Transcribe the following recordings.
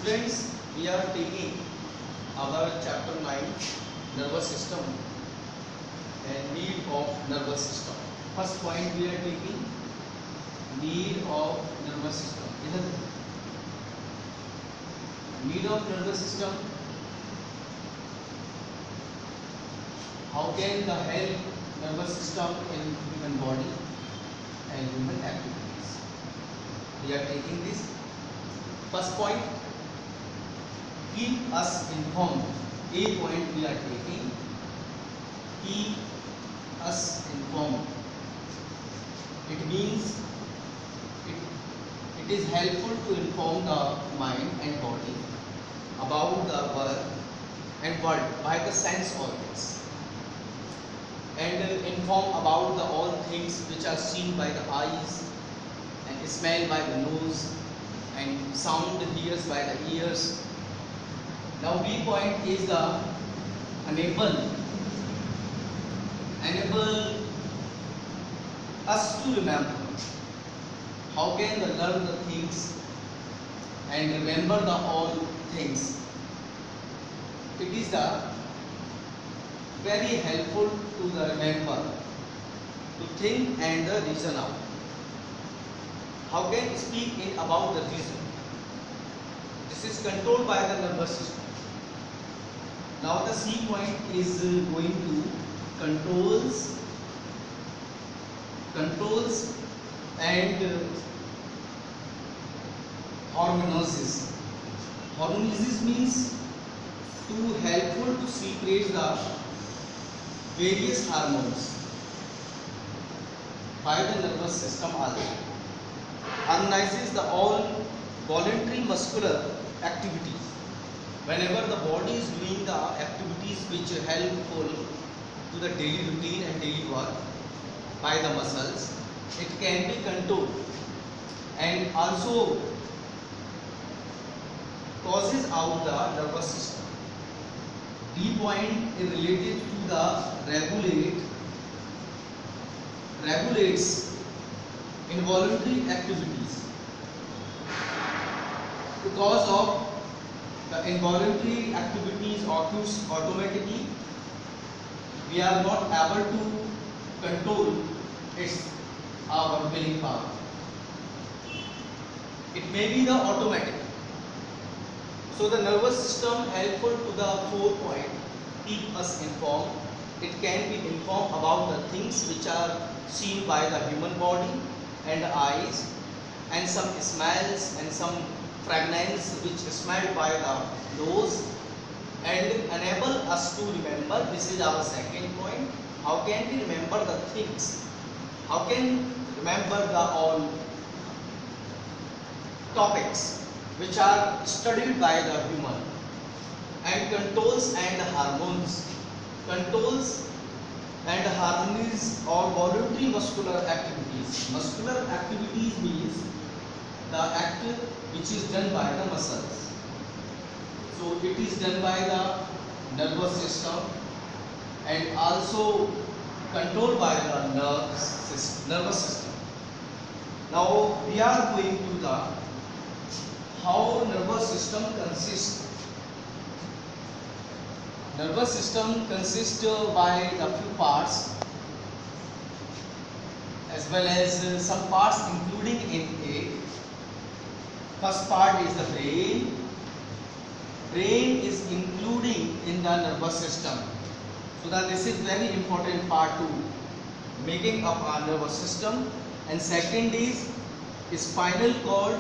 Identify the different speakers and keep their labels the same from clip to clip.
Speaker 1: Students, we are taking our chapter 9 nervous system and need of nervous system. First point we are taking need of nervous system. Need of nervous system. How can the help nervous system in human body and human activities? We are taking this. First point, keep us informed. A point we are taking, keep us informed. It means it is helpful to inform the mind and body about the world and world by the sense organs, and inform about the all things which are seen by the eyes and smell by the nose and sound hears by the ears. Now B point is the enable us to remember. How can we learn the things and remember the all things? It is the very helpful to the remember, to think and the reason out. How can we speak in about the reason? This is controlled by the nervous system. Now the C point is going to controls and hormonosis. Hormonosis means to helpful to secrete the various hormones by the nervous system also. Harmonizes the all voluntary muscular activities. Whenever the body is doing the activities which are helpful to the daily routine and daily work by the muscles, it can be controlled and also causes out the nervous system. D point is related to the regulates involuntary activities. Because of the involuntary activities occurs automatically, we are not able to control our willing power. It may be the automatic. So the nervous system helpful to the 4 point, keep us informed. It can be informed about the things which are seen by the human body and the eyes, and some smells and some fragrance which is smelled by the nose, and enable us to remember. This is our second point. How can we remember the things? How can remember the all topics which are studied by the human? And controls and hormones. Controls and harmonies or voluntary muscular activities. Muscular activities means the act which is done by the muscles. So it is done by the nervous system and also controlled by the nervous system. Now we are going to the how nervous system consists. Nervous system consists by the few parts as well as some parts including in it. First part is the brain. Brain is including in the nervous system. So that this is very important part to making up our nervous system. And second is spinal cord,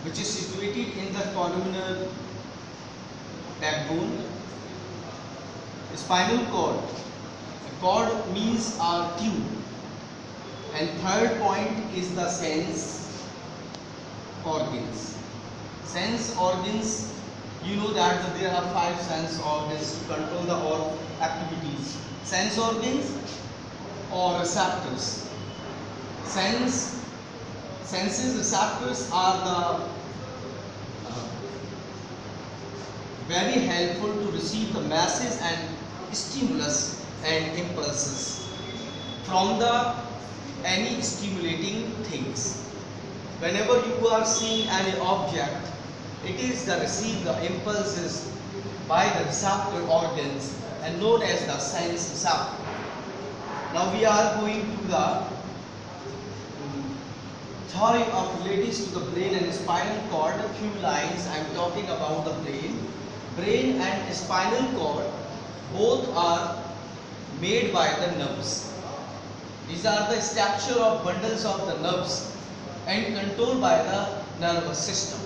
Speaker 1: which is situated in the columnar backbone. Spinal cord. Cord means our tube. And third point is the sense organs. Sense organs, you know that there are 5 sense organs to control the all activities. Sense organs or receptors. Senses, receptors are the very helpful to receive the message and stimulus and impulses from the any stimulating things. Whenever you are seeing any object, It is the receive the impulses by the receptor organs and known as the sense receptor. Now we are going to the theory of relates to the brain and spinal cord. A few lines I am talking about the brain. Brain and spinal cord both are made by the nerves. These are the structure of bundles of the nerves and controlled by the nervous system.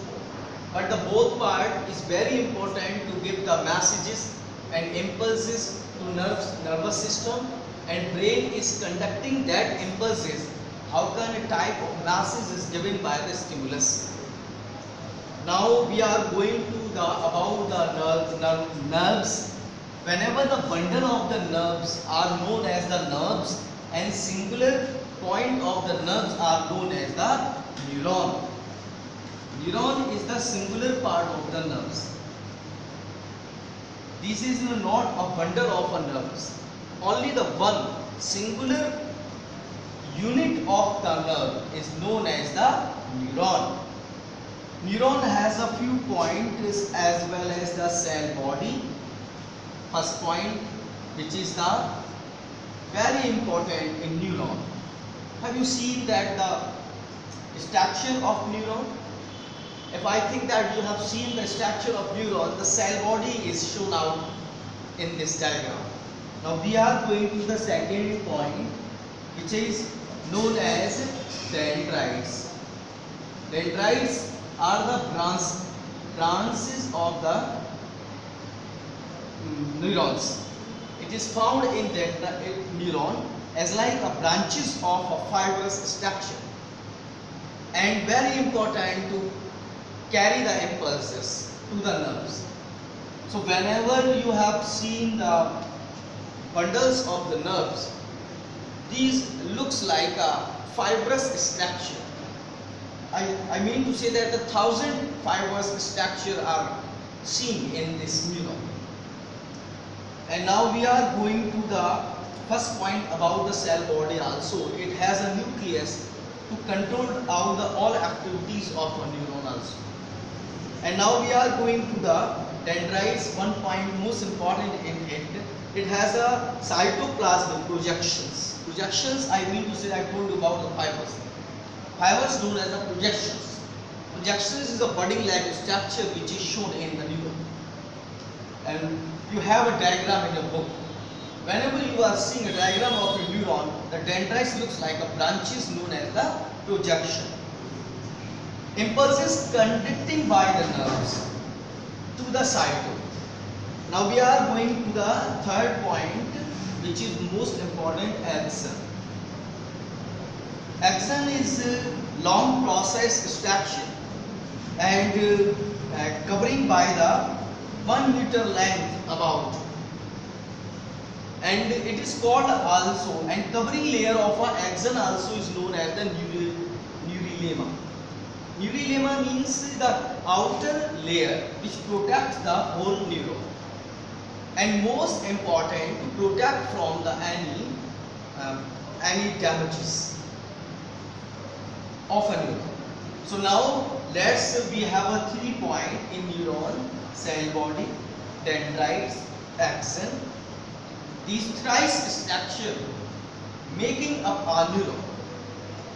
Speaker 1: But the both part is very important to give the messages and impulses to nervous system, and brain is conducting that impulses. How can a type of message is given by the stimulus? Now we are going to the about the nerves. Whenever the bundle of the nerves are known as the nerves, and singular point of the nerves are known as the neuron. Neuron is the singular part of the nerves. This is not a bundle of a nerves. Only the one singular unit of the nerve is known as the neuron. Neuron has a few points as well as the cell body. First point, which is the very important in neuron. Have you seen that the structure of neuron? If I think that you have seen the structure of neuron, the cell body is shown out in this diagram. Now we are going to the second point, which is known as dendrites. Dendrites are the branches of the neurons. It is found in the neuron as like a branches of a fibrous structure, and very important to carry the impulses to the nerves. So whenever you have seen the bundles of the nerves, these looks like a fibrous structure. I mean to say that the 1,000 fibrous structure are seen in this neuron. And now we are going to the first point about the cell body also. It has a nucleus to control all activities of a neuron also. And now we are going to the dendrites. One point most important in it, it has a cytoplasmic projections. Projections, I mean to say, I told you about the fibers. Fibers known as the projections. Projections is a budding-like structure which is shown in the neuron. And you have a diagram in your book. Whenever you are seeing a diagram of a neuron, the dendrites looks like a branches known as the projection. Impulses conducting by the nerves to the cytoplasm. Now we are going to the third point, which is most important, axon. Axon is a long process structure and covering by the 1 meter length about, and it is called also, and covering layer of an axon also is known as the neurilemma. Neurilemma means the outer layer which protects the whole neuron, and most important to protect from the any damages of a neuron. So now we have a 3 point in neuron: cell body, dendrites, axon. These thrice structure making up a neuron.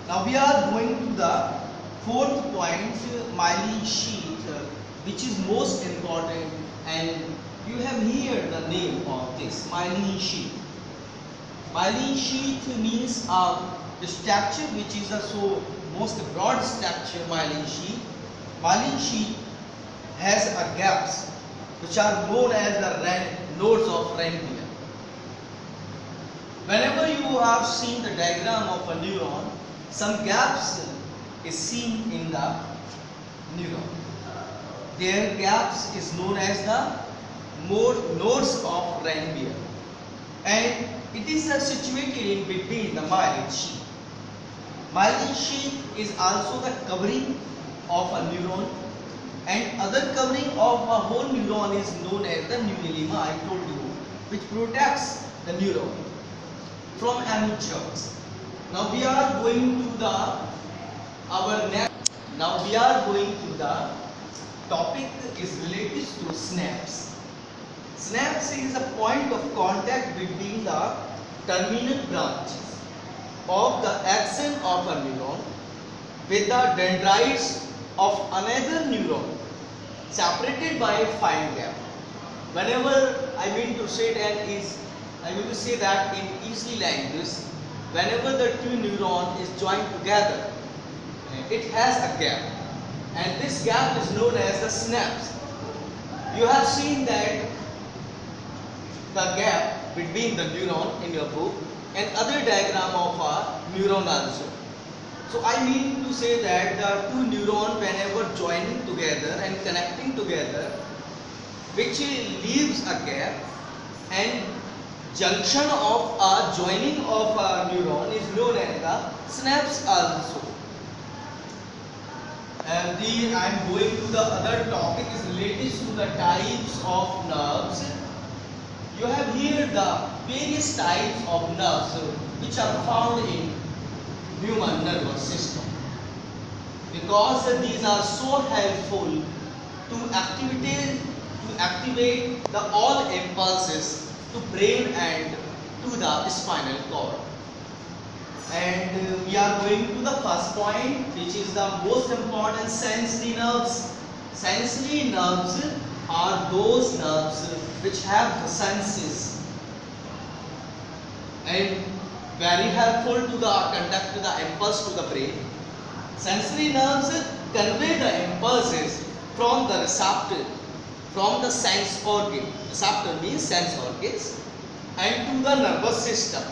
Speaker 1: Now we are going to the fourth point, myelin sheath, which is most important, and you have here the name of this myelin sheath. Myelin sheath means the structure which is the most broad structure. Myelin sheath. Myelin sheath has gaps which are known as the nodes of Ranvier. Whenever you have seen the diagram of a neuron, some gaps is seen in the neuron. Their gaps is known as the nodes of Ranvier, and it is situated in between the myelin sheath. Myelin sheath is also the covering of a neuron, and other covering of a whole neuron is known as the neurilemma, I told you, which protects the neuron from any germs. Now we are going to the topic is related to synapse. Synapse is a point of contact between the terminal branches of the axon of a neuron with the dendrites of another neuron separated by a fine gap. Whenever I mean to say that in easy language, whenever the two neuron is joined together, it has a gap, and this gap is known as the synapse. You have seen that the gap between the neuron in your book and other diagram of a neuron also. So I mean to say that the two neurons, whenever joining together and connecting together, which leaves a gap, and junction of a joining of a neuron is known as the synapse also. And I am going to the other topic is related to the types of nerves. You have here the various types of nerves which are found in human nervous system, because these are so helpful to activate the all impulses to brain and to the spinal cord. And we are going to the first point, which is the most important, sensory nerves. Sensory nerves are those nerves which have the senses and very helpful to the conduct the impulse to the brain. Sensory nerves convey the impulses from the receptor, from the sense organ. Receptor means sense organs, and to the nervous system.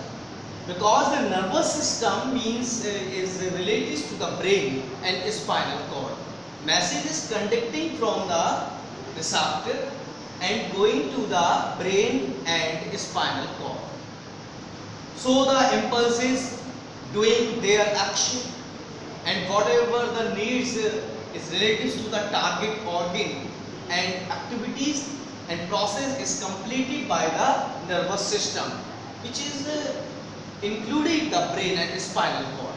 Speaker 1: Because the nervous system means is related to the brain and spinal cord. Message is conducting from the receptor and going to the brain and spinal cord. So the impulses doing their action, and whatever the needs is related to the target organ, and activities and process is completed by the nervous system, which is including the brain and spinal cord.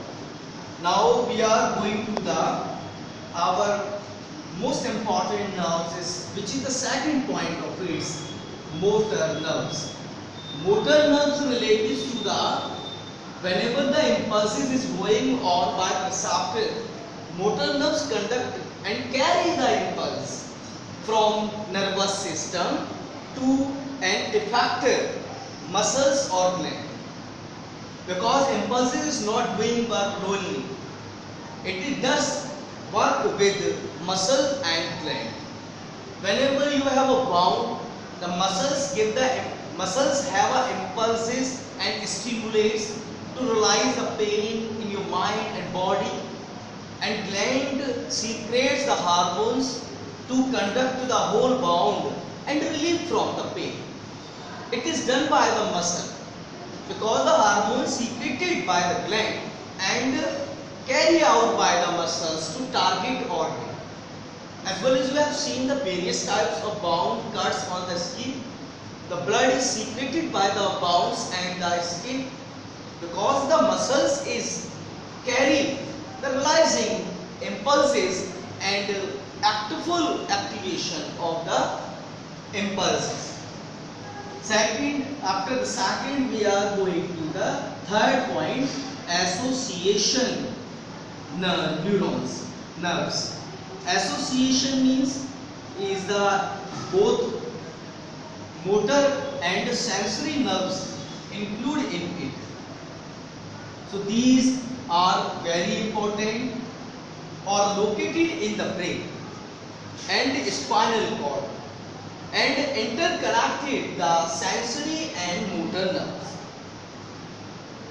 Speaker 1: Now we are going to our most important nerves, which is the second point of its motor nerves. Motor nerves related to the whenever the impulses is going on by the receptor, motor nerves conduct and carry the impulse from nervous system to an effector, muscles or gland. Because impulses is not doing work only, it does work with muscle and gland. Whenever you have a wound, the muscles have a impulses and stimulates to realize the pain in your mind and body, and gland secretes the hormones to conduct the whole wound and relief from the pain. It is done by the muscle, because the hormones secreted by the gland and carry out by the muscles to target organ. As well as you have seen the various types of wound cuts on the skin. The blood is secreted by the wounds and the skin, because the muscles is carrying the realizing impulses and full activation of the impulses. After the second, we are going to the third point, association neurons, nerves. Association means is the both motor and sensory nerves include in it. So these are very important, or located in the brain and spinal cord, and interconnected the sensory and motor nerves.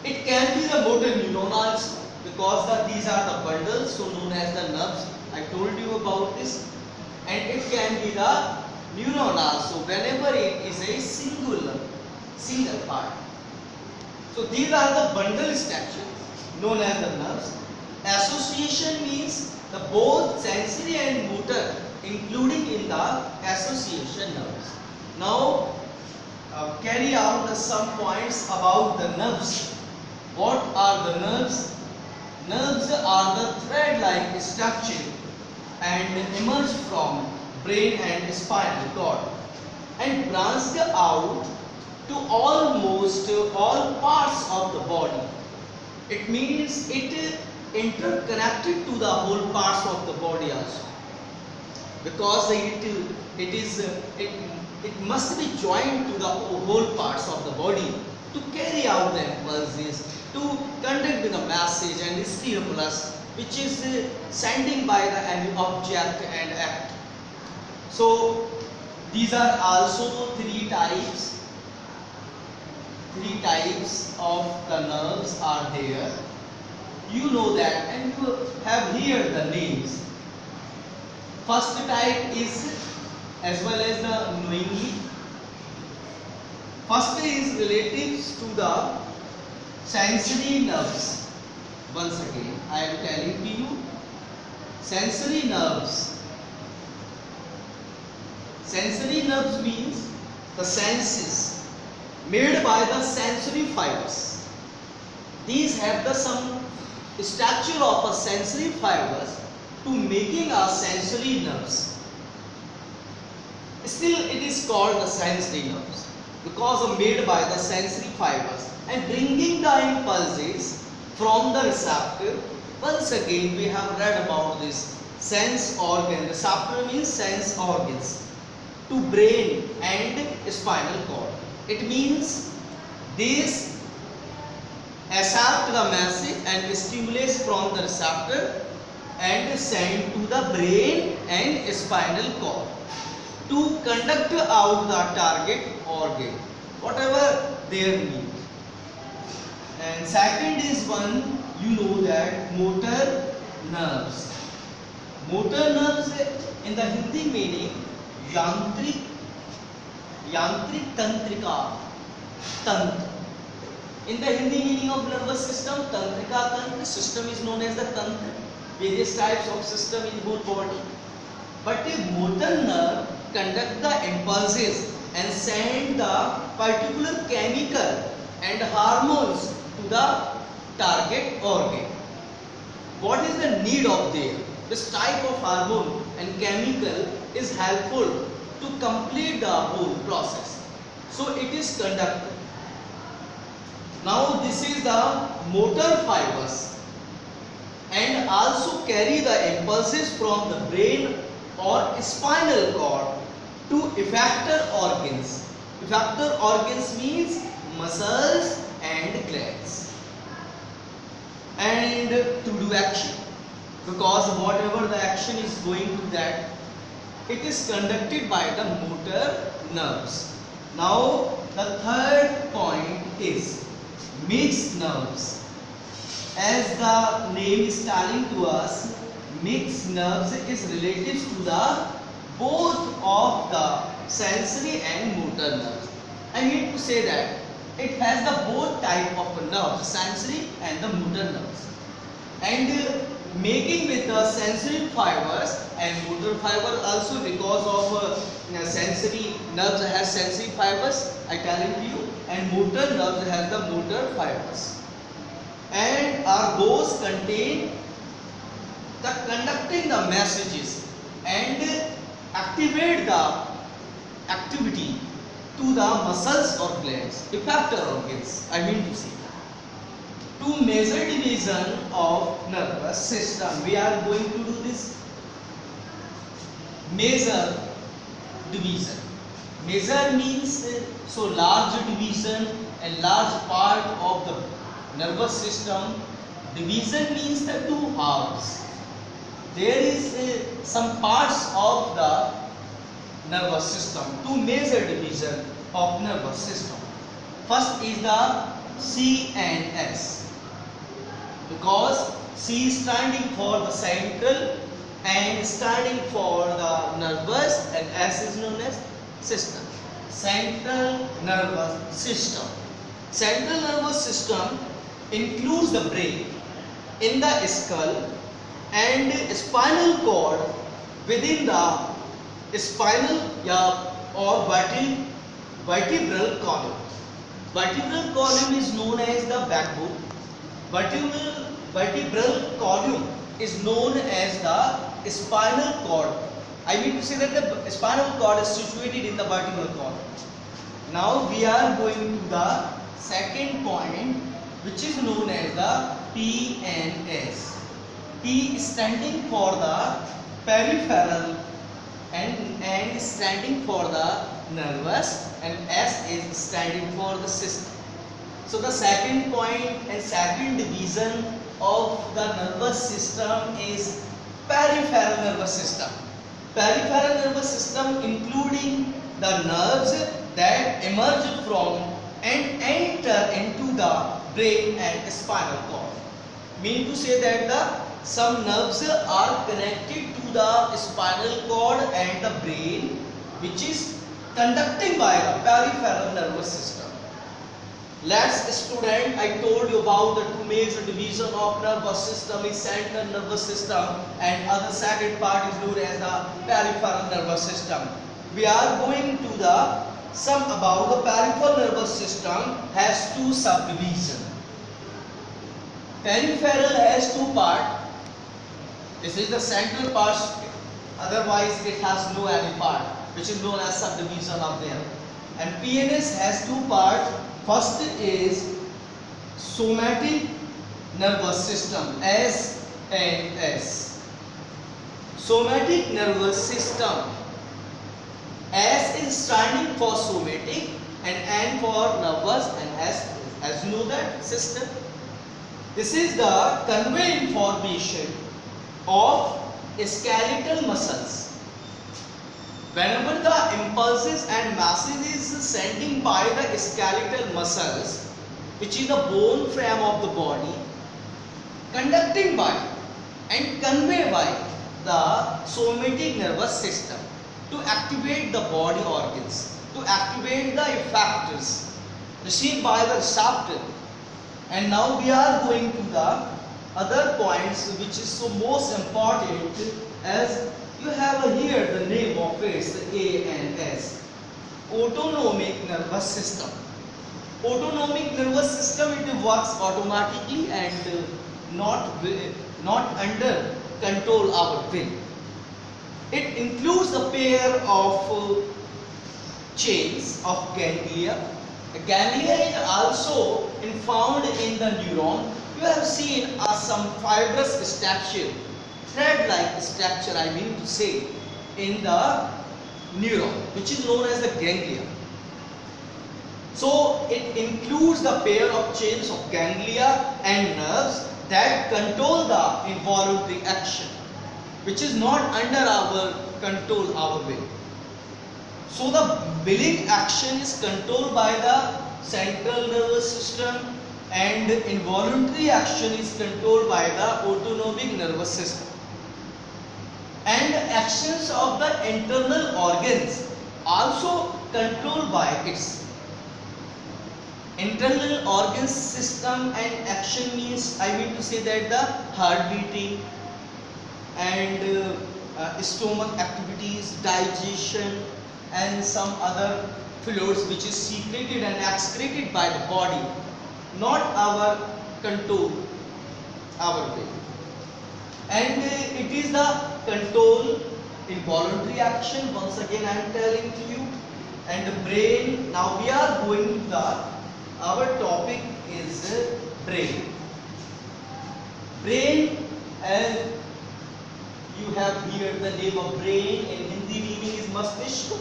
Speaker 1: It can be the motor neuronals, because these are the bundles, so known as the nerves. I told you about this. And it can be the neuron also, whenever it is a single part. So these are the bundle structures known as the nerves. Association means the both sensory and motor including in the association nerves. Now carry out some points about the nerves. What are the nerves? Nerves are the thread-like structure and emerge from brain and spinal cord, and branched out to almost all parts of the body. It means it interconnected to the whole parts of the body also, because it must be joined to the whole parts of the body to carry out the impulses, to conduct the message and stimulus which is sending by the any object and act. So these are also three types of the nerves are there. You know that, and you have here the names. First type is, as well as the knowingly. First is related to the sensory nerves. Once again, I am telling to you, sensory nerves. Sensory nerves means the senses made by the sensory fibers. These have the some structure of a sensory fibers to making our sensory nerves. Still it is called the sensory nerves because of made by the sensory fibers and bringing the impulses from the receptor. Once again we have read about this sense organ. Receptor means sense organs to brain and spinal cord. It means these accept the message and stimulates from the receptor and send to the brain and spinal cord to conduct out the target organ, whatever their need. And second is one, you know that motor nerves. Motor nerves in the Hindi meaning yantric tantrika tantra. In the Hindi meaning of nervous system, tantrika tantra system is known as the tantra. Various types of system in whole body. But a motor nerve conduct the impulses and send the particular chemical and hormones to the target organ. What is the need of there? This type of hormone and chemical is helpful to complete the whole process. So it is conducted. Now this is the motor fibers and also carry the impulses from the brain or spinal cord to effector organs. Effector organs means muscles and glands, and to do action, because whatever the action is going to that, it is conducted by the motor nerves. Now the third point is mixed nerves. As the name is telling to us, mixed nerves is related to the both of the sensory and motor nerves. I mean to say that it has the both type of nerves, sensory and the motor nerves, and making with the sensory fibers and motor fiber also, because of sensory nerves has sensory fibers, I telling to you, and motor nerves has the motor fibers, and are those contain the conducting the messages and activate the activity to the muscles or glands, effector organs, I mean to say. To major division of nervous system, we are going to do this major division. Major means so large division and large part of the nervous system. Division means the two halves. There is some parts of the nervous system, two major division of nervous system. First is the CNS, because C is standing for the central and standing for the nervous, and S is known as system. Central nervous system. Central nervous system includes the brain in the skull and spinal cord within the spinal or vertebral column. Vertebral column is known as the backbone. Vertebral column is known as the spinal cord, I mean to say that the spinal cord is situated in the vertebral column. Now we are going to the second point, which is known as the PNS. P standing for the peripheral and standing for the nervous, and S is standing for the system. So the second point and second division of the nervous system is peripheral nervous system. Peripheral nervous system including the nerves that emerge from and enter into the brain and spinal cord. Mean to say that some nerves are connected to the spinal cord and the brain, which is conducting by the peripheral nervous system. Let's student, I told you about the two major division of nervous system is central nervous system and other second part is known as the peripheral nervous system. We are going to the some about the peripheral nervous system has two subdivision. Peripheral has two part. This is the central part, otherwise it has no any part, which is known as subdivision of them. And PNS has two parts. First is somatic nervous system, S and S. Somatic nervous system. S is standing for somatic and N for nervous, and S as you know that system. This is the convey information of skeletal muscles. Whenever the impulses and messages is sending by the skeletal muscles, which is the bone frame of the body, conducting by and convey by the somatic nervous system to activate the body organs, to activate the effectors received by the receptor. And now we are going to the other points, which is so most important, as you have here the name of it, A and S. Autonomic nervous system. Autonomic nervous system, it works automatically and not under control our will. It includes a pair of chains of ganglia. Ganglia is also found in the neuron. You have seen some fibrous structure, thread-like structure, I mean to say, in the neuron, which is known as the ganglia. So it includes the pair of chains of ganglia and nerves that control the involuntary action, which is not under our control, our will. So the willing action is controlled by the central nervous system and involuntary action is controlled by the autonomic nervous system. And actions of the internal organs also controlled by its internal organs system. And action means, I mean to say that the heart beating and stomach activities, digestion and some other fluids which is secreted and excreted by the body, not our control, our will. And it is the control involuntary action, once again I am telling to you. And the brain, now we are going to the, our topic is brain. Brain, as you have here the name of brain, in Hindi meaning is Mastishka.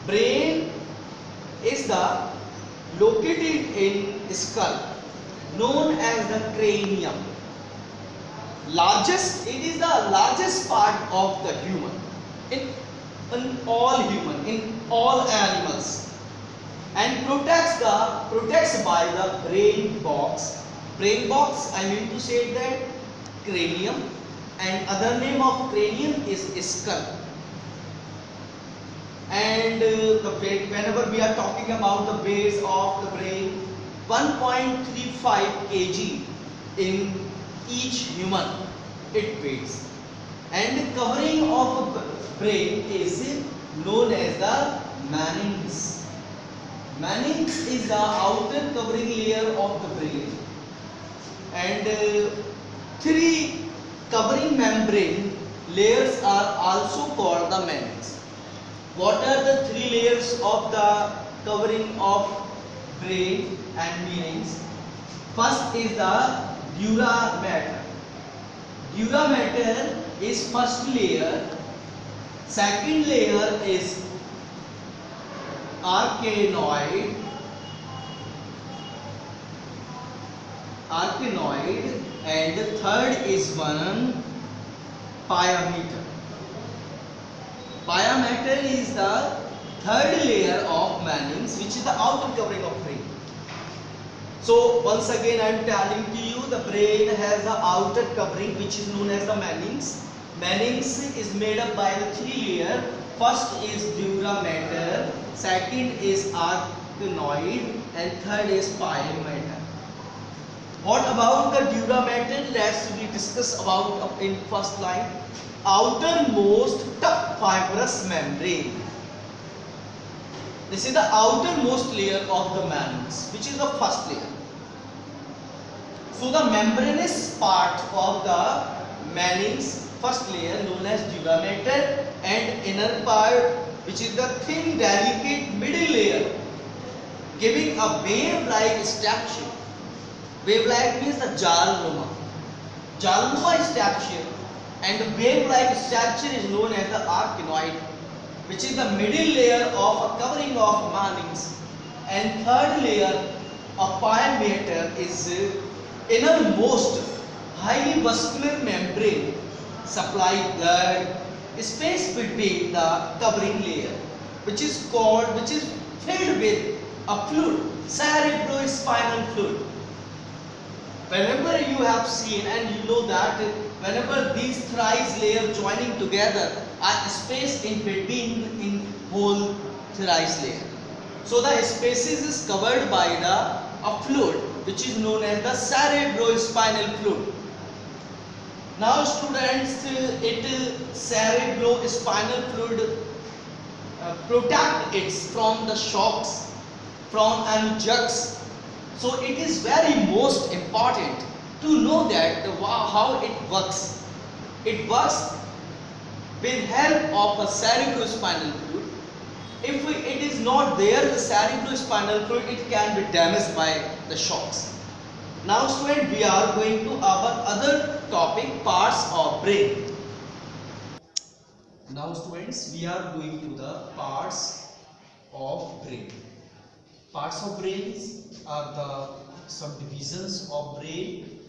Speaker 1: Brain is the located in skull, known as the cranium. Largest, it is the largest part of the human, in all human, in all animals, and protects by the brain box. Brain box, I mean to say that cranium, and other name of cranium is skull. And the weight, whenever we are talking about the weight of the brain, 1.35 kg in each human it weighs. And covering of the brain is known as the meninx. Meninx is the outer covering layer of the brain, and three covering membrane layers are also called the membranes. What are the three layers of the covering of brain and meanings? First is the dura mater. Dura mater is first layer. Second layer is arachnoid. And the third is one pyometer. Pyometer is the third layer of meninges, which is the outer covering of brain. So once again I am telling to you, the brain has the outer covering which is known as the meninges. Meninges is made up by the three layers. First is dura mater, second is arachnoid, and third is pyometer. What about the dura mater? Let's we discuss about in first line. Outermost tough fibrous membrane. This is the outermost layer of the meninges, which is the first layer. So the membranous part of the meninges, first layer known as dura mater, and inner part which is the thin delicate middle layer, giving a wave-like structure. Wave-like means the jalnuma. Jalnuma structure, and the wave-like structure is known as the arachnoid, which is the middle layer of a covering of meninges, and third layer of pyometer is innermost highly vascular membrane supply blood space between the covering layer, which is filled with a fluid, cerebrospinal fluid. Whenever you have seen, and you know that whenever these thrice layer joining together, are space in between in whole thrice layer. So the spaces is covered by a fluid which is known as the cerebrospinal fluid. Now students, cerebrospinal fluid protect it from the shocks, from jux. So it is very most important to know that how it works. It works with help of a cerebrospinal fluid. If it is not there, the cerebrospinal fluid, it can be damaged by the shocks. Now student, we are going to our other topic, parts of brain. Now students, we are going to the parts of brain. Parts of brains are the subdivisions of brain,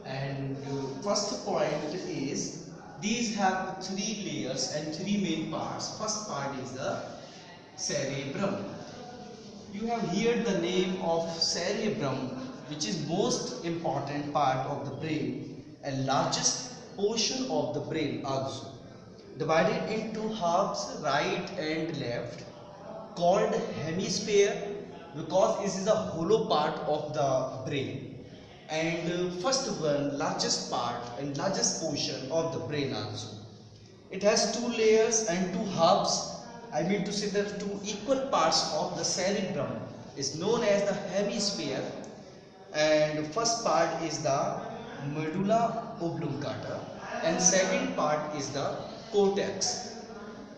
Speaker 1: and first point is these have three layers and three main parts. First part is the cerebrum. You have heard the name of cerebrum, which is most important part of the brain and largest portion of the brain also, divided into halves, right and left, called hemisphere because this is a hollow part of the brain, and first one, largest part and largest portion of the brain also. It has two layers and two halves. I mean to say that two equal parts of the cerebrum is known as the hemisphere, and first part is the medulla oblongata and second part is the cortex,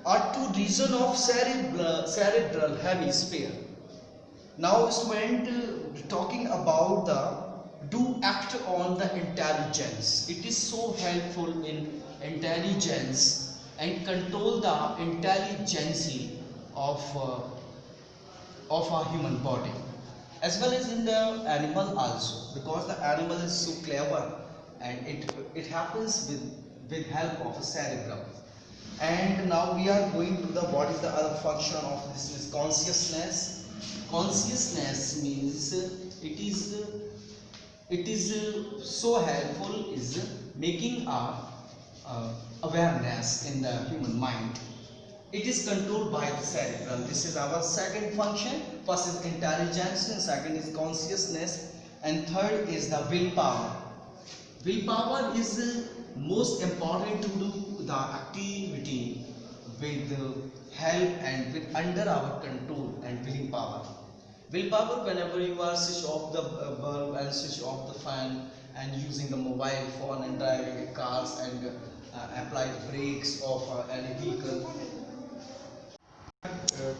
Speaker 1: are two regions of cerebral hemisphere. Now student, talking about the do act on the intelligence. It is so helpful in intelligence and control the intelligence of a human body, as well as in the animal also, because the animal is so clever and it happens with help of a cerebrum. And now we are going to the what is the other function of this is consciousness. Consciousness means it is so helpful is making a awareness in the human mind. It is controlled by the cerebrum. This is our second function. First is intelligence, and second is consciousness, and third is the willpower. Willpower is most important to do the activity with help and with under our control and willing power. Willpower, whenever you are switch off the bulb and switch off the fan and using the mobile phone and driving cars and apply the brakes of any vehicle.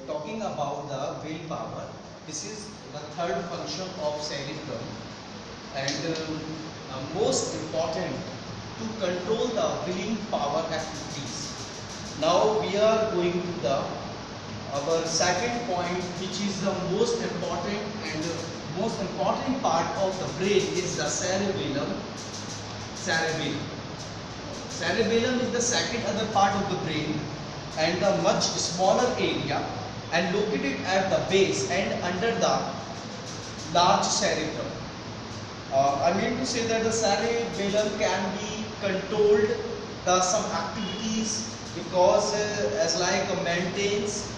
Speaker 1: Talking about the willpower, this is the third function of cerebrum, and most important to control the willing power activities. Now we are going to the our second point, which is the most important and most important part of the brain is the cerebellum. Cerebellum. Cerebellum is the second other part of the brain and the much smaller area and located at the base and under the large cerebrum. I mean to say that the cerebellum can be controlled some activities because as like maintains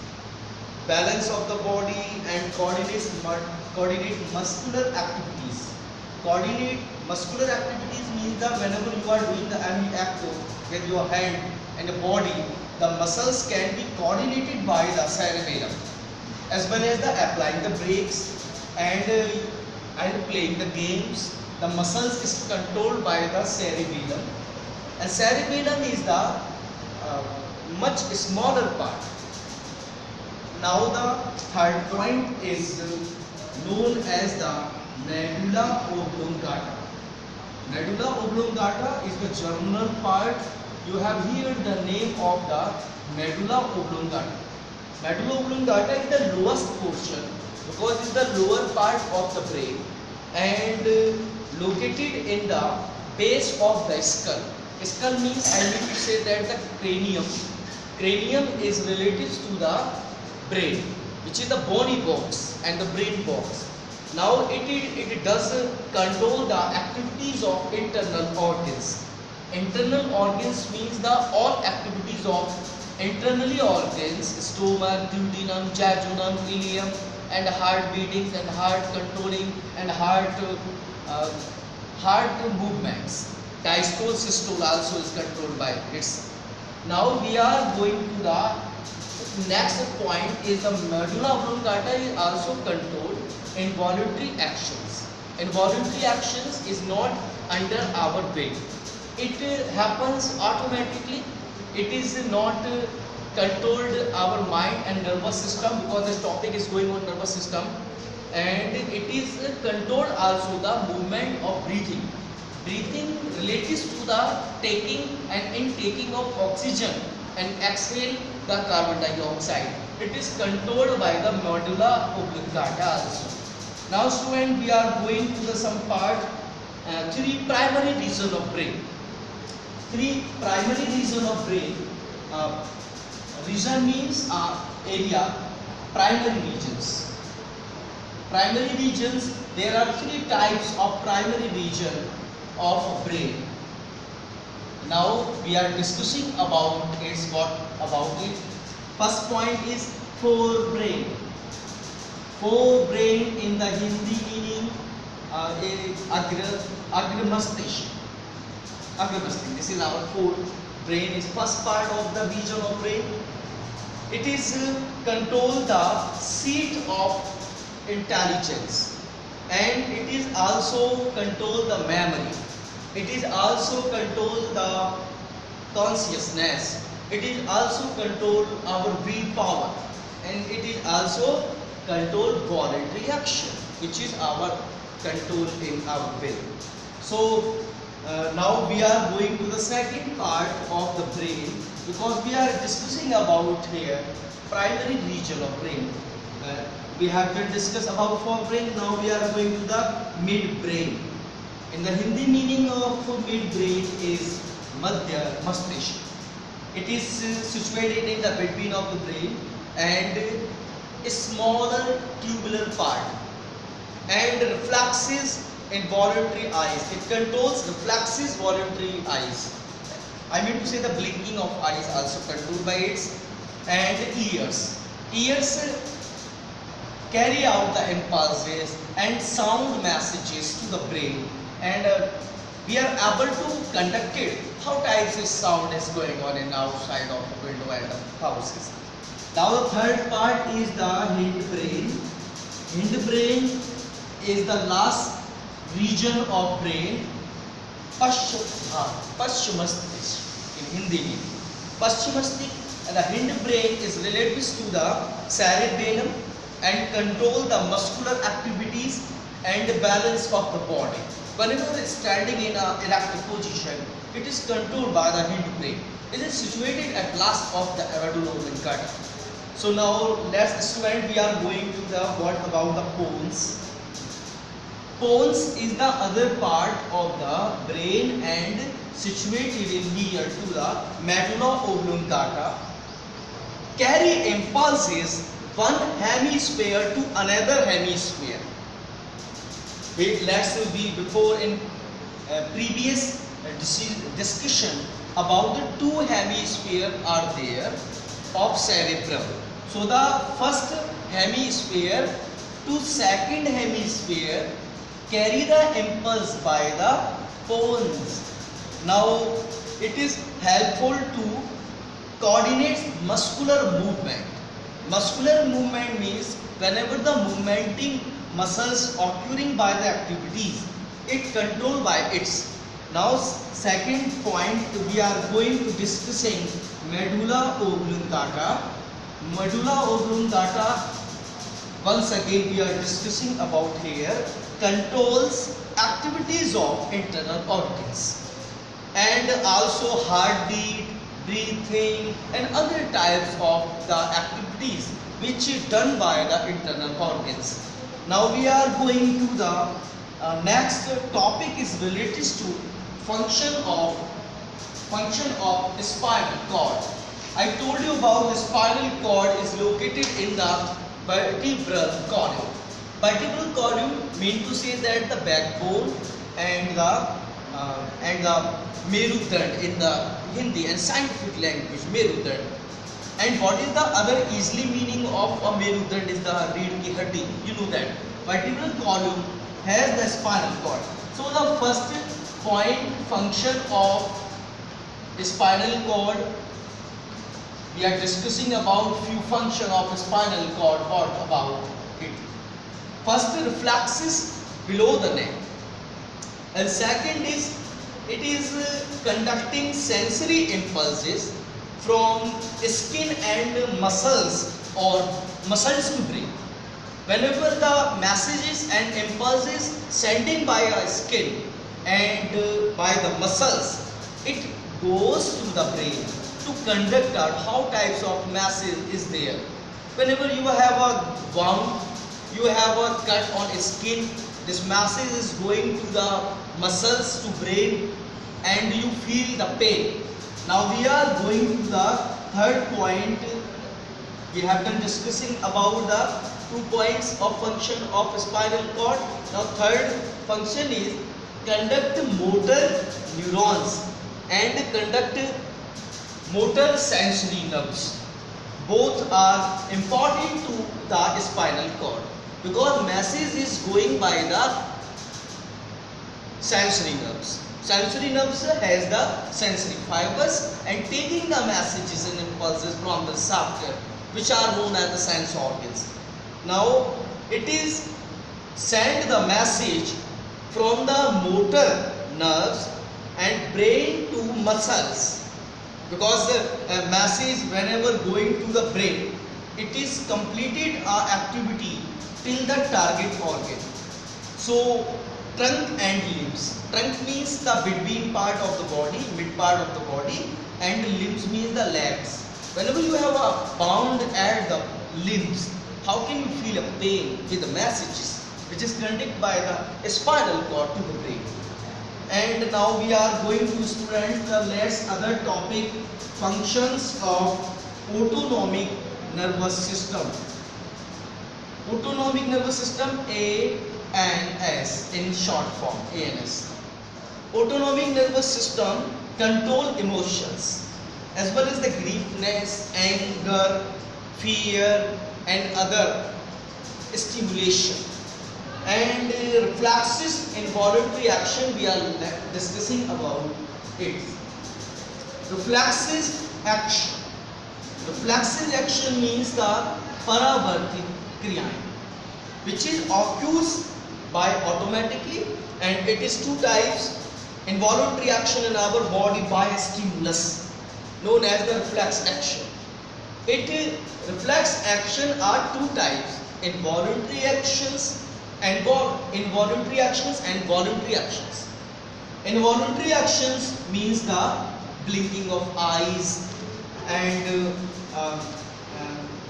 Speaker 1: balance of the body and coordinate muscular activities. Coordinate muscular activities means that whenever you are doing the any act with your hand and the body, the muscles can be coordinated by the cerebellum, as well as the applying the brakes and playing the games. The muscles is controlled by the cerebellum, and cerebellum is the much smaller part. Now the third point is known as the medulla oblongata. Medulla oblongata is the germinal part. You have here the name of the medulla oblongata. Medulla oblongata is the lowest portion because it's the lower part of the brain and located in the base of the skull. Skull means, I need to say that the cranium. Cranium is related to the brain, which is the bony box and the brain box. Now it does control the activities of internal organs. Internal organs means the all activities of internally organs, stomach, duodenum, jejunum, ileum, and heart beatings and heart controlling and heart movements. Diastole, systole also is controlled by it. Now we are going to the next point is the medulla oblongata is also controlled involuntary actions. Involuntary actions is not under our will. It happens automatically. It is not controlled our mind and nervous system because this topic is going on nervous system, and it is controlled also the movement of breathing. Breathing relates to the taking and intaking of oxygen and exhale the carbon dioxide. It is controlled by the medulla oblongata also. Now student, we are going to the some part three primary region of brain. Three primary region of brain. Region means area. Primary regions. Primary regions. There are three types of primary region of brain. Now we are discussing about it. First point is forebrain. Forebrain in the Hindi meaning Agra Mastish. This is our forebrain. Is first part of the region of brain. It is control the seat of intelligence, and it is also control the memory. It is also control the consciousness. It is also control our willpower, and it is also control voluntary action, which is our control in our will. So now we are going to the second part of the brain because we are discussing about here primary region of brain. We have been discussed about forebrain. Now we are going to the midbrain. In the Hindi meaning of midbrain is Madhya Mastish. It is situated in the between of the brain and a smaller tubular part and reflexes involuntary eyes. It controls reflexes voluntary eyes. I mean to say the blinking of eyes also controlled by it, and ears. Ears carry out the impulses and sound messages to the brain, and we are able to conduct it. How types of sound is going on in outside of the window and the houses. Now the third part is the hindbrain. Hindbrain is the last region of brain. Pashchumastisk in Hindi में. पश्चिम मस्तिष्क and the hindbrain is related to the cerebellum and control the muscular activities and balance of the body. Whenever it is standing in an erect position, it is controlled by the hindbrain. It is situated at last of the medulla oblongata. So now let's student, we are going to the what about the pons. Pons is the other part of the brain and situated in near to the medulla oblongata. Carry impulses one hemisphere to another hemisphere. Let's be before in previous discussion about the two hemisphere are there of cerebrum. So the first hemisphere to second hemisphere carry the impulse by the pons. Now it is helpful to coordinate muscular movement. Muscular movement means whenever the movementing muscles occurring by the activities, it controlled by its. Now second point we are going to discussing medulla oblongata. Medulla oblongata, once again we are discussing about here, controls activities of internal organs and also heartbeat, breathing and other types of the activities which is done by the internal organs. Now we are going to the next topic is related to function of spinal cord. I told you about the spinal cord is located in the vertebral column. Vertebral column mean to say that the backbone and the merudand in the Hindi and scientific language, merudand. And what is the other easily meaning of a merudand is the reed ki hatti. You know that vertebral column has the spinal cord. So the first point function of spinal cord, we are discussing about few function of spinal cord. What about it? First, reflexes below the neck, and second is it is conducting sensory impulses from skin and muscles or muscles to brain. Whenever the messages and impulses sending by a skin and by the muscles, it goes to the brain to conduct out how types of message is there. Whenever you have a wound, you have a cut on skin, this message is going to the muscles to brain and you feel the pain. Now we are going to the third point. We have been discussing about the 2 points of function of spinal cord. Now third function is conduct motor neurons and conduct motor sensory nerves. Both are important to the spinal cord because message is going by the sensory nerves. Sensory nerves has the sensory fibers and taking the messages and impulses from the receptor, which are known as the sense organs. Now it is send the message from the motor nerves and brain to muscles, because the message whenever going to the brain, it is completed our activity till the target organ. So trunk and limbs. Trunk means the between part of the body, mid part of the body, and limbs means the legs. Whenever you have a bound at the limbs, how can you feel a pain with the messages which is conducted by the spinal cord to the brain? And now we are going to students the last other topic, functions of autonomic nervous system. Autonomic nervous system, ANS in short form, ANS. Autonomic nervous system control emotions as well as the griefness, anger, fear and other stimulation. And reflexes, involuntary action, we are discussing about it. Reflexes action. Reflexes action means the paravarti kriyaएं, which is occurs by automatically, and it is two types: involuntary action in our body by stimulus known as the reflex action. Reflex action are two types: involuntary actions and involuntary actions and voluntary actions. Involuntary actions means the blinking of eyes and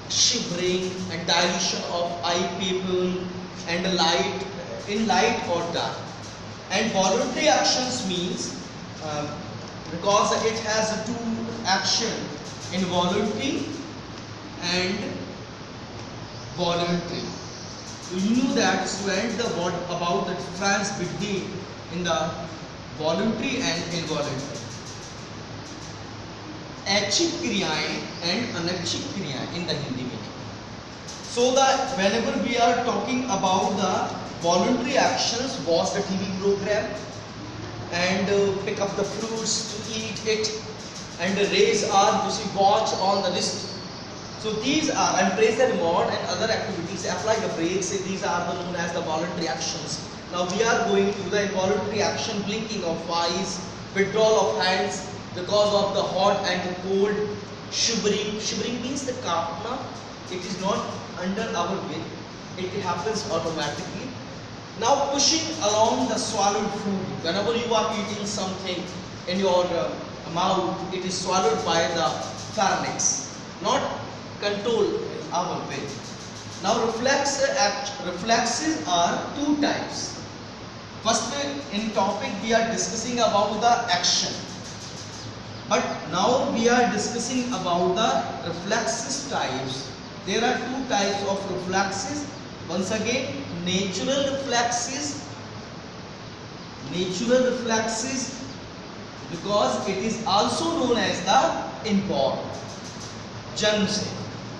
Speaker 1: shivering and dilation of eye pupil and light in light or dark. And voluntary actions means because it has a two action, involuntary and voluntary. So you know that student the what about the difference between in the voluntary and involuntary. ऐच्छिक क्रियाएं and अनैच्छिक क्रियाएं in the Hindi meaning. So that whenever we are talking about the voluntary actions, watch the TV program and pick up the fruits to eat it and raise arm to see watch on the list. So these are, and press the remote and other activities, apply the brakes, these are the known as the voluntary actions. Now we are going to the involuntary action, blinking of eyes, withdrawal of hands because of the hot and the cold, shivering. Shivering means the kapna, it is not under our will, it happens automatically. Now pushing along the swallowed food, whenever you are eating something in your mouth, it is swallowed by the pharynx, not control our will. Now reflexes are two types. First in topic we are discussing about the action, but now we are discussing about the reflexes types. There are two types of reflexes. Once again, natural reflexes because it is also known as the inborn, जन्म से.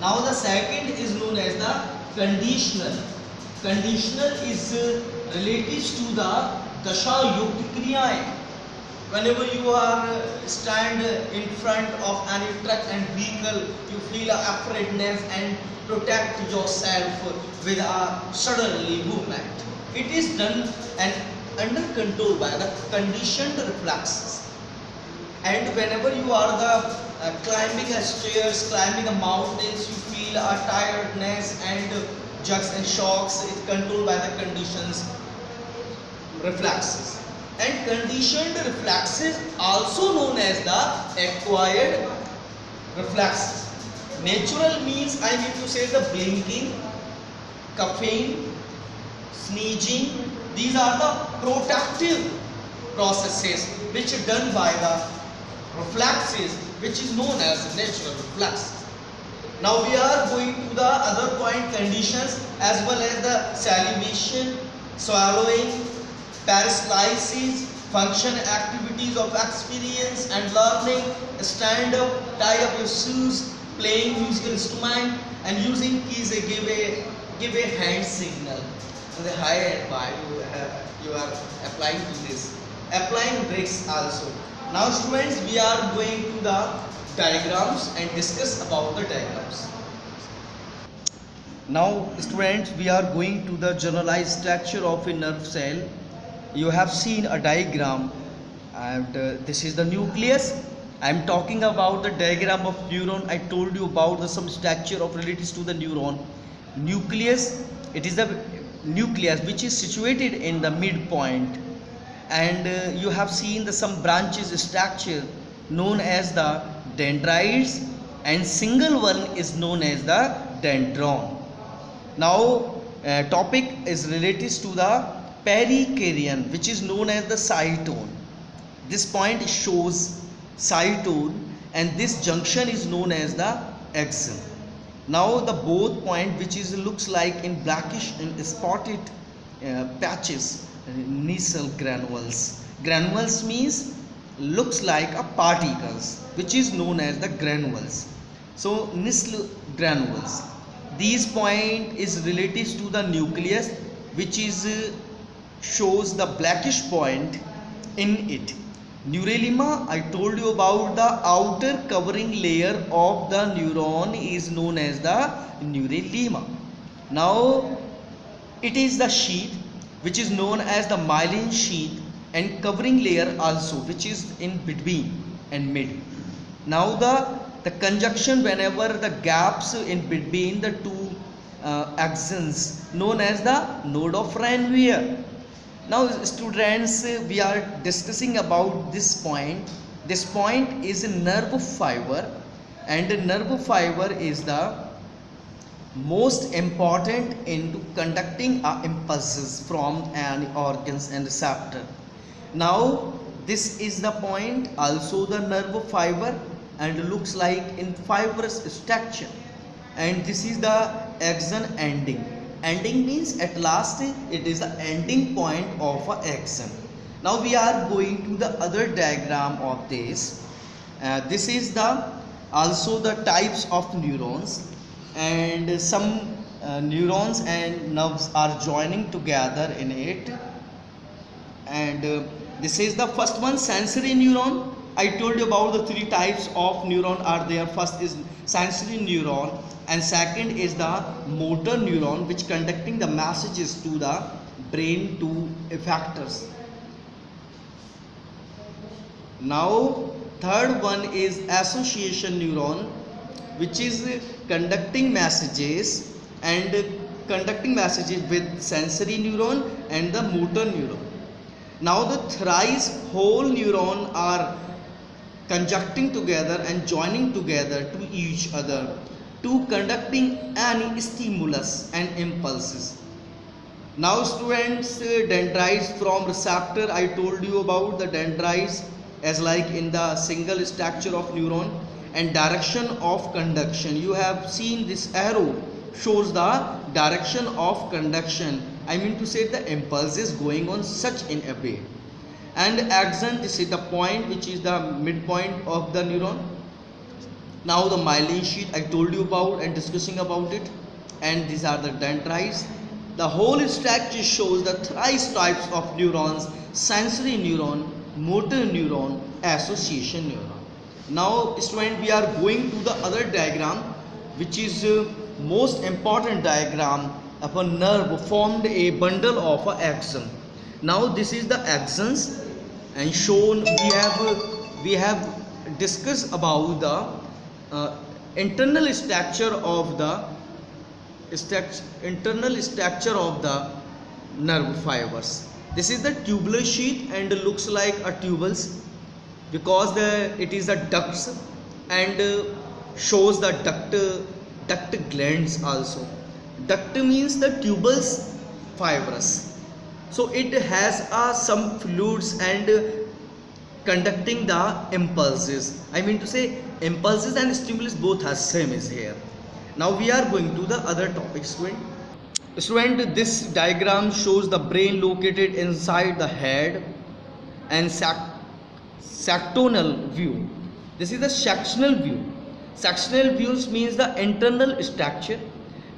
Speaker 1: Now the second is known as the conditional. Conditional is related to the dasha yukta kriyaएं. Whenever you are stand in front of any truck and vehicle, you feel afraidness and protect yourself with a suddenly movement. It is done and under control by the conditioned reflexes. And whenever you are climbing a stairs, climbing a mountains, you feel a tiredness and jerks and shocks. It's controlled by the conditions reflexes. And conditioned reflexes also known as the acquired reflexes. Natural means I need to say the blinking, coughing, sneezing. These are the protective processes which are done by the reflexes, which is known as natural reflexes. Now we are going to the other point, conditions, as well as the salivation, swallowing, paralysis, function activities of experience and learning, stand up, tie up your shoes, playing musical instrument, and using keys give a hand signal. And the higher and by you are applying to this. Applying brakes also. Now students, we are going to the diagrams and discuss about the diagrams. Now students, we are going to the generalized structure of a nerve cell. You have seen a diagram and this is the nucleus. I am talking about the diagram of neuron. I told you about some structure of relatives to the neuron. Nucleus, it is the nucleus which is situated in the midpoint, and you have seen some branches structure known as the dendrites, and single one is known as the dendron. Now topic is related to the pericardium, which is known as the cytone. This point shows cytone and this junction is known as the axon. Now the both point which is looks like in blackish and spotted patches, nasal granules. Granules means looks like a particles which is known as the granules. So nasal granules. These point is related to the nucleus which is shows the blackish point in it. Neuralema, I told you about the outer covering layer of the neuron is known as the neuralema. Now it is the sheath which is known as the myelin sheath, and covering layer also which is in between and mid. Now the conjunction, whenever the gaps in between the two axons known as the node of Ranvier. Now students, we are discussing about this point. This point is a nerve fiber, and a nerve fiber is the most important into conducting impulses from an organs and receptor. Now this is the point, also the nerve fiber, and looks like in fibrous structure, and this is the axon ending. Ending means at last it is the ending point of a axon. Now we are going to the other diagram of this. This is the also the types of neurons, and some neurons and nerves are joining together in it. And this is the first one, sensory neuron. I told you about the three types of neuron are there. First is sensory neuron, and second is the motor neuron, which conducting the messages to the brain to effectors. Now third one is association neuron, which is conducting messages with sensory neuron and the motor neuron. Now the thrice whole neuron are conjuncting together and joining together to each other to conducting any stimulus and impulses. Now students, dendrites from receptor, I told you about the dendrites as like in the single structure of neuron. And direction of conduction, you have seen this arrow shows the direction of conduction, I mean to say the impulse is going on such in a way. And axon, this is the point which is the midpoint of the neuron. Now the myelin sheath I told you about and discussing about it, and these are the dendrites. The whole structure shows the thrice types of neurons: sensory neuron, motor neuron, association neuron. Now student, we are going to the other diagram, which is most important diagram of a nerve formed a bundle of a axon. Now this is the axons, and shown we have discussed about the internal structure of the nerve fibers. This is the tubular sheath and looks like a tubules, because it is a ducts, and shows the duct glands also. Duct means the tubules fibrous, so it has some fluids and conducting the impulses, I mean to say impulses and stimulus both are same is here. Now we are going to the other topic, student. This diagram shows the brain located inside the head and sectional view. This is the sectional view. Sectional views means the internal structure,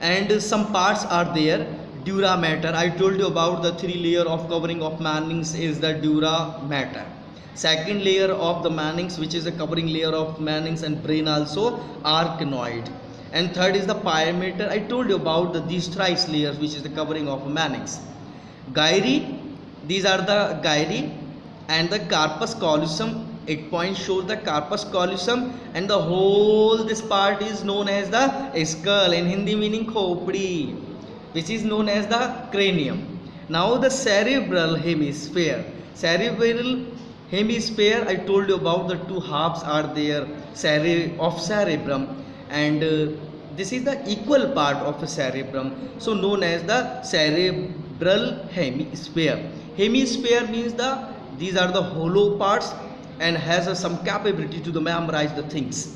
Speaker 1: and some parts are there. Dura mater, I told you about the three layer of covering of Mannings is the dura mater. Second layer of the Mannings, which is a covering layer of Mannings and brain also, arachnoid. And third is the pyometer. I told you about these thrice layers, which is the covering of Mannings. Gyri, these are the gyri, and the corpus callosum. 8 points shows the corpus callosum, and the whole this part is known as the skull, in Hindi meaning khopdi, which is known as the cranium. Now the cerebral hemisphere. Cerebral hemisphere, I told you about the two halves are there of cerebrum, and this is the equal part of the cerebrum, so known as the cerebral hemisphere. Hemisphere means these are the hollow parts and has some capability to memorize the things.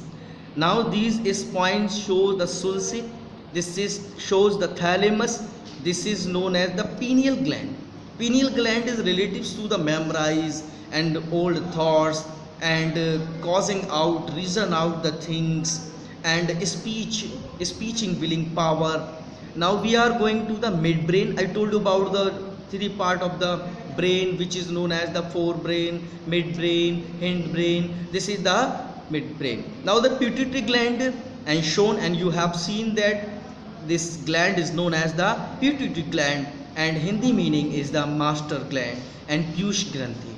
Speaker 1: Now these points show the sulci. This shows the thalamus. This is known as the pineal gland. Pineal gland is relative to the memorize and old thoughts, and causing out, reason out the things, and speeching willing power. Now we are going to the midbrain. I told you about the three part of the brain, which is known as the forebrain, midbrain, hindbrain. This is the midbrain. Now the pituitary gland and shown, and you have seen that this gland is known as the pituitary gland, and Hindi meaning is the master gland, and Piyush Granthi.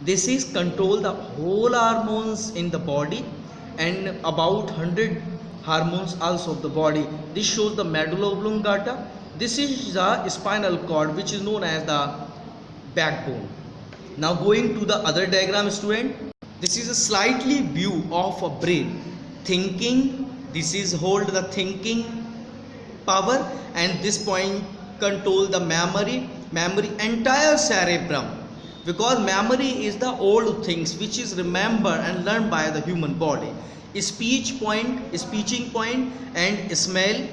Speaker 1: This is control the whole hormones in the body, and about 100 hormones also of the body. This shows the medulla oblongata. This is the spinal cord, which is known as the backbone. Now going to the other diagram, student. This is a slightly view of a brain thinking. This is hold the thinking power, and this point control the memory entire cerebrum, because memory is the old things which is remembered and learned by the human body. Speeching point, and smell,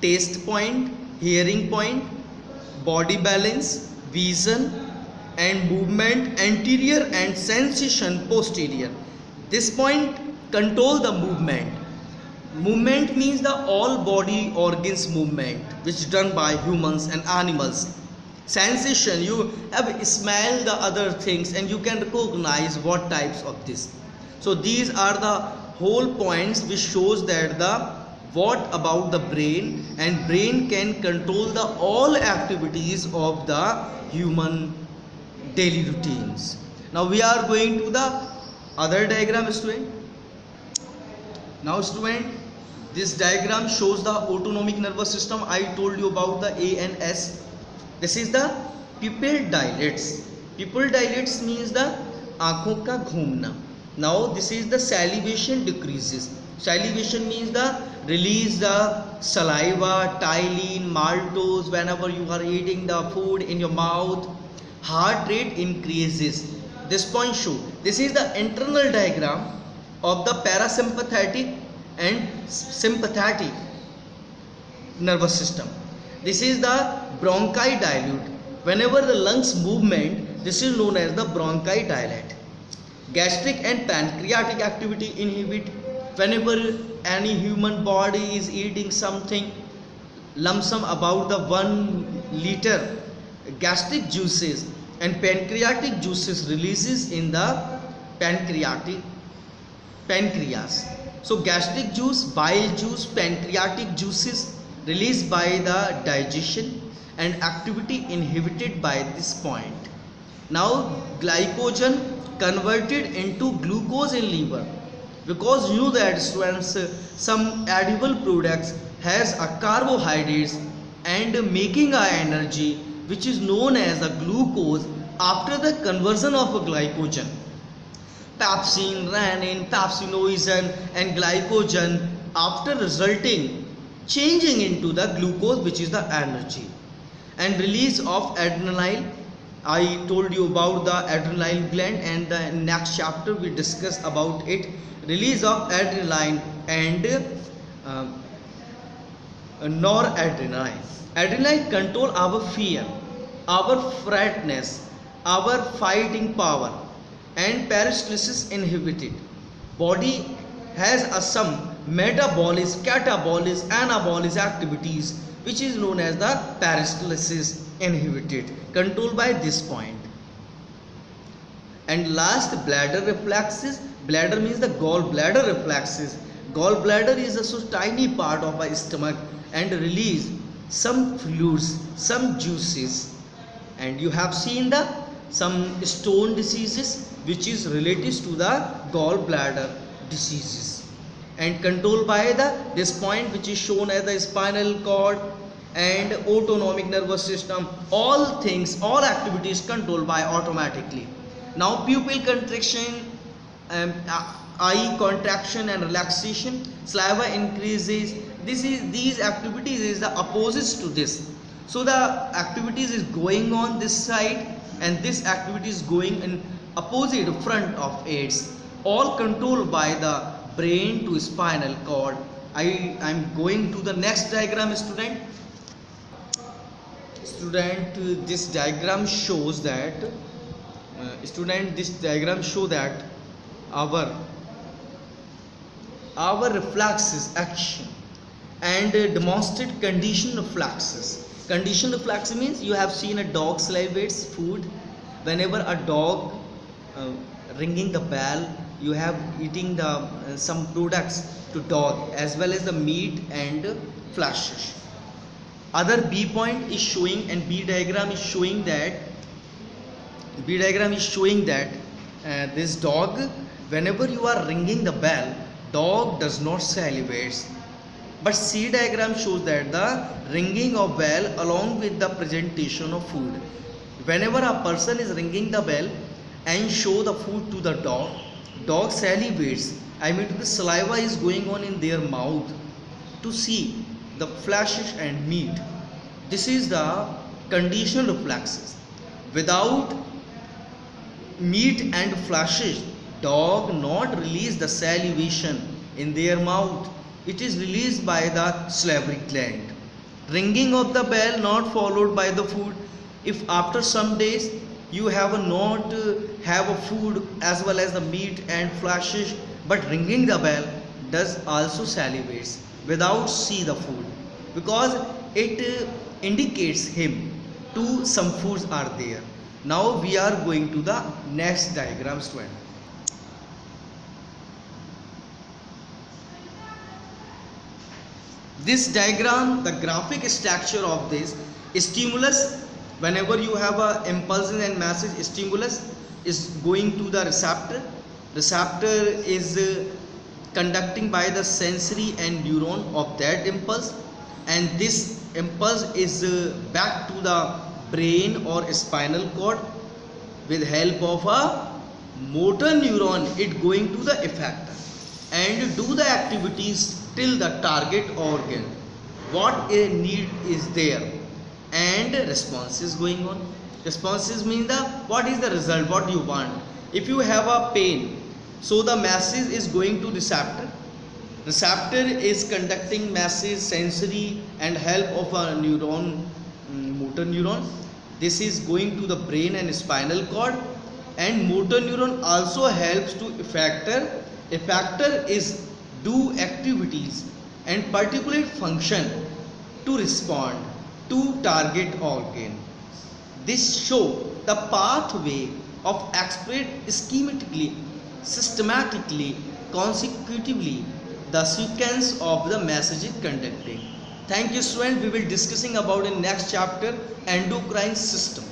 Speaker 1: taste point, hearing point, body balance, vision and movement, anterior and sensation posterior. This point control the movement. Movement means the all body organs movement which done by humans and animals. Sensation, you have smell the other things and you can recognize what types of this. So these are the whole points which shows that the what about the brain, and brain can control the all activities of the human daily routines. Now we are going to the other diagram, student. Now student, this diagram shows the autonomic nervous system. I told you about the ANS. This is the pupil dilates. Pupil dilates means the आँखों का घूमना. Now this is the salivation decreases. Salivation means the release the saliva, ptyalin, maltose whenever you are eating the food in your mouth. Heart rate increases. This point show. This is the internal diagram of the parasympathetic and sympathetic nervous system. This is the bronchi dilate. Whenever the lungs movement, this is known as the bronchi dilate. Gastric and pancreatic activity inhibit. Whenever any human body is eating something lump sum about the 1 liter, gastric juices and pancreatic juices releases in the pancreas. So gastric juice, bile juice, pancreatic juices released by the digestion and activity inhibited by this point. Now glycogen converted into glucose in liver, because you know that students, some edible products has a carbohydrates and making a energy which is known as the glucose after the conversion of a glycogen. Pepsin, rennin, pepsinogen and glycogen after resulting changing into the glucose which is the energy. And release of adrenaline. I told you about the adrenaline gland, and the next chapter we discuss about it. Release of adrenaline and noradrenaline. Adrenaline control our fear, our frightness, our fighting power, and peristalsis inhibited. Body has a some metabolism, catabolism, anabolism activities which is known as the peristalsis inhibited, controlled by this point. And last, bladder reflexes. Bladder means the gallbladder reflexes. Gallbladder is a so tiny part of our stomach and release some fluids, some juices. And you have seen the some stone diseases which is related to the gallbladder diseases, and controlled by the this point which is shown as the spinal cord and autonomic nervous system. All things, all activities controlled by automatically. Now pupil contraction, eye contraction and relaxation, saliva increases. These activities is the opposites to this. So the activities is going on this side and this activity is going in opposite front of it. All controlled by the brain to spinal cord. I am going to the next diagram, student. This diagram shows that our reflexes action and demonstrate conditioned reflexes. Conditioned reflex means you have seen a dog salivates food. Whenever a dog ringing the bell, you have eating the some products to dog as well as the meat and flesh. Other B point is showing, and B diagram is showing that this dog, whenever you are ringing the bell, dog does not salivate. But C diagram shows that the ringing of bell along with the presentation of food. Whenever a person is ringing the bell and show the food to the dog, dog salivates. I mean the saliva is going on in their mouth to see the flesh and meat. This is the conditional reflexes. Without meat and flesh, dog not release the salivation in their mouth. It is released by the salivary gland. Ringing of the bell not followed by the food. If after some days you have not have a food as well as the meat and flesh, but ringing the bell does also salivates without see the food, because it indicates him to some foods are there. Now we are going to the next diagram, student. This diagram, the graphic structure of this stimulus, whenever you have a impulsion and message, stimulus is going to the receptor. Receptor is conducting by the sensory and neuron of that impulse, and this impulse is back to the brain or spinal cord with help of a motor neuron. It going to the effector and do the activities till the target organ what a need is there, and response is going on. Responses mean the what is the result, what you want. If you have a pain, so the message is going to receptor. Receptor is conducting message sensory and help of a neuron, motor neuron. This is going to the brain and spinal cord, and motor neuron also helps to effector. Effector is do activities and particular function to respond to target organ. This show the pathway of express schematically, systematically, consecutively the sequence of the message conducting. Thank you, students. We will discussing about in next chapter endocrine system.